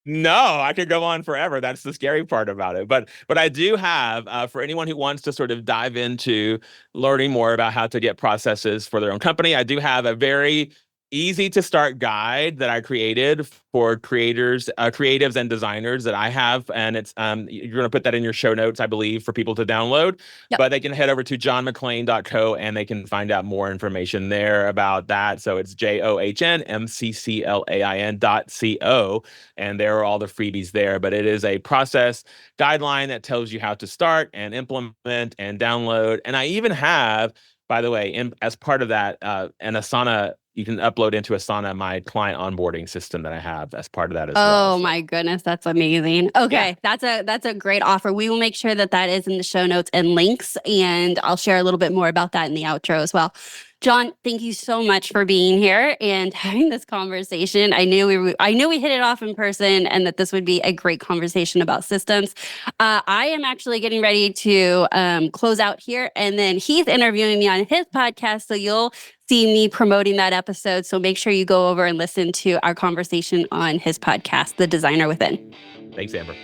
no, I could go on forever. That's the scary part about it. But I do have for anyone who wants to sort of dive into learning more about how to get processes for their own company, I do have a very easy to start guide that I created for creators, creatives and designers that I have. And it's you're going to put that in your show notes, I believe, for people to download. Yep. But they can head over to johnmcclain.co and they can find out more information there about that. So it's JOHNMCCLAIN.co. And there are all the freebies there. But it is a process guideline that tells you how to start and implement and download. And I even have, by the way, as part of that, an Asana, you can upload into Asana my client onboarding system that I have as part of that as well. Oh So my goodness, that's amazing. yeah. Okay, that's a great offer. We will make sure that that is in the show notes and links, and I'll share a little bit more about that in the outro as well. John, thank you so much for being here and having this conversation. I knew we hit it off in person, and that this would be a great conversation about systems. I am actually getting ready to close out here, and then he's interviewing me on his podcast, so you'll see me promoting that episode. So make sure you go over and listen to our conversation on his podcast, The Designer Within. Thanks, Amber.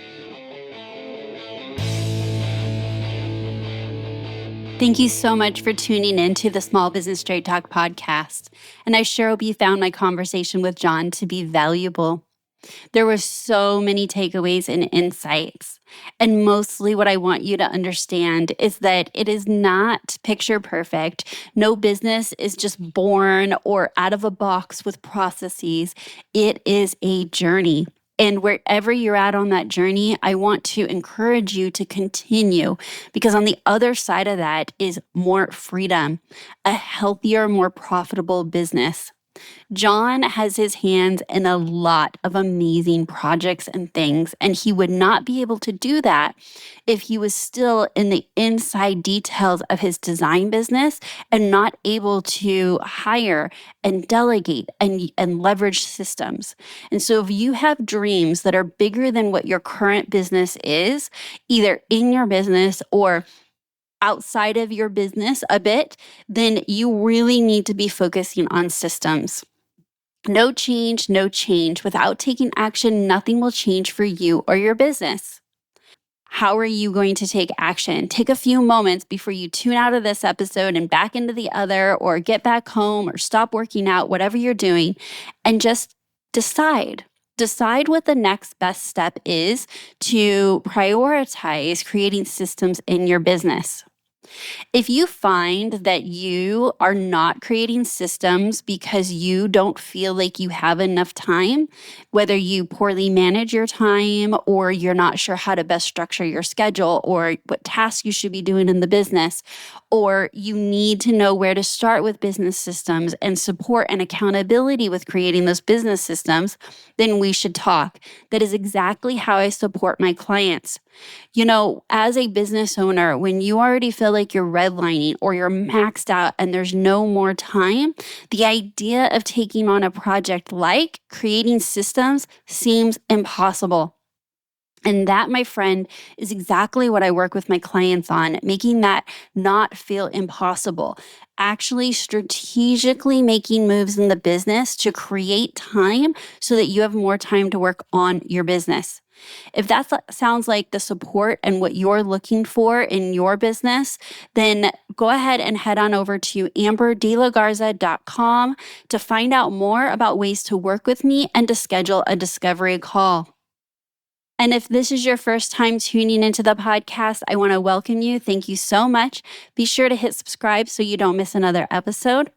Thank you so much for tuning in to the Small Business Straight Talk podcast. And I sure hope you found my conversation with John to be valuable. There were so many takeaways and insights. And mostly what I want you to understand is that it is not picture perfect. No business is just born or out of a box with processes. It is a journey. And wherever you're at on that journey, I want to encourage you to continue, because on the other side of that is more freedom, a healthier, more profitable business. John has his hands in a lot of amazing projects and things, and he would not be able to do that if he was still in the inside details of his design business and not able to hire and delegate and leverage systems. And so if you have dreams that are bigger than what your current business is, either in your business or outside of your business a bit, then you really need to be focusing on systems. No change, no change. Without taking action, nothing will change for you or your business. How are you going to take action? Take a few moments before you tune out of this episode and back into the other, or get back home or stop working out, whatever you're doing, and just decide. Decide what the next best step is to prioritize creating systems in your business. If you find that you are not creating systems because you don't feel like you have enough time, whether you poorly manage your time or you're not sure how to best structure your schedule or what tasks you should be doing in the business, or you need to know where to start with business systems and support and accountability with creating those business systems, then we should talk. That is exactly how I support my clients. You know, as a business owner, when you already feel like you're redlining or you're maxed out and there's no more time, the idea of taking on a project like creating systems seems impossible. And that, my friend, is exactly what I work with my clients on, making that not feel impossible. Actually strategically making moves in the business to create time so that you have more time to work on your business. If that sounds like the support and what you're looking for in your business, then go ahead and head on over to amberdelagarza.com to find out more about ways to work with me and to schedule a discovery call. And if this is your first time tuning into the podcast, I want to welcome you. Thank you so much. Be sure to hit subscribe so you don't miss another episode.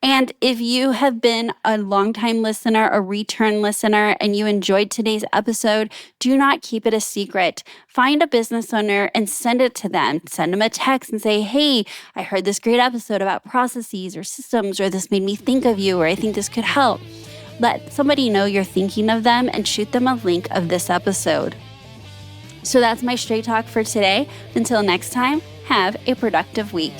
And if you have been a longtime listener, a return listener, and you enjoyed today's episode, do not keep it a secret. Find a business owner and send it to them. Send them a text and say, hey, I heard this great episode about processes or systems, or this made me think of you, or I think this could help. Let somebody know you're thinking of them and shoot them a link of this episode. So that's my straight talk for today. Until next time, have a productive week.